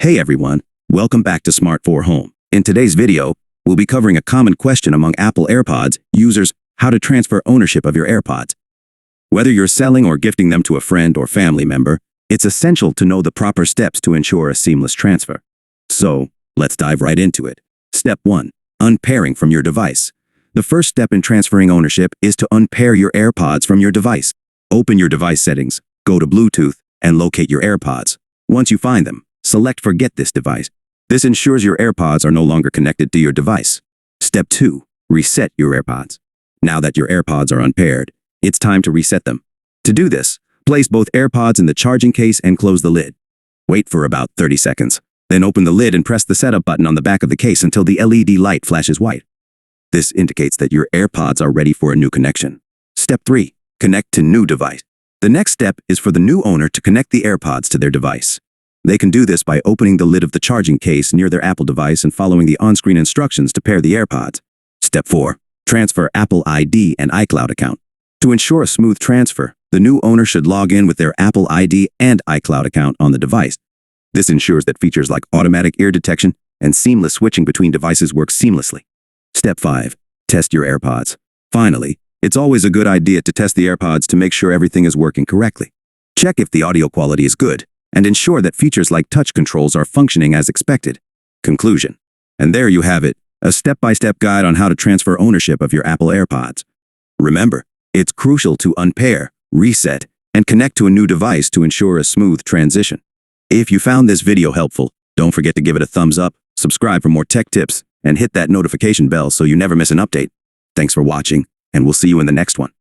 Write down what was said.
Hey everyone, welcome back to Smart 4 Home. In today's video, we'll be covering a common question among Apple AirPods users: how to transfer ownership of your AirPods. Whether you're selling or gifting them to a friend or family member, it's essential to know the proper steps to ensure a seamless transfer. So, let's dive right into it. Step 1. Unpairing from your device. The first step in transferring ownership is to unpair your AirPods from your device. Open your device settings, go to Bluetooth, and locate your AirPods. Once you find them, select Forget this device. This ensures your AirPods are no longer connected to your device. Step 2. Reset your AirPods. Now that your AirPods are unpaired, it's time to reset them. To do this, place both AirPods in the charging case and close the lid. Wait for about 30 seconds. Then open the lid and press the setup button on the back of the case until the LED light flashes white. This indicates that your AirPods are ready for a new connection. Step 3. Connect to new device. The next step is for the new owner to connect the AirPods to their device. They can do this by opening the lid of the charging case near their Apple device and following the on-screen instructions to pair the AirPods. Step 4. Transfer Apple ID and iCloud account. To ensure a smooth transfer, the new owner should log in with their Apple ID and iCloud account on the device. This ensures that features like automatic ear detection and seamless switching between devices work seamlessly. Step 5. Test your AirPods. Finally, it's always a good idea to test the AirPods to make sure everything is working correctly. Check if the audio quality is good, and ensure that features like touch controls are functioning as expected. Conclusion. And there you have it, a step-by-step guide on how to transfer ownership of your Apple AirPods. Remember, it's crucial to unpair, reset, and connect to a new device to ensure a smooth transition. If you found this video helpful, don't forget to give it a thumbs up, subscribe for more tech tips, and hit that notification bell so you never miss an update. Thanks for watching, and we'll see you in the next one.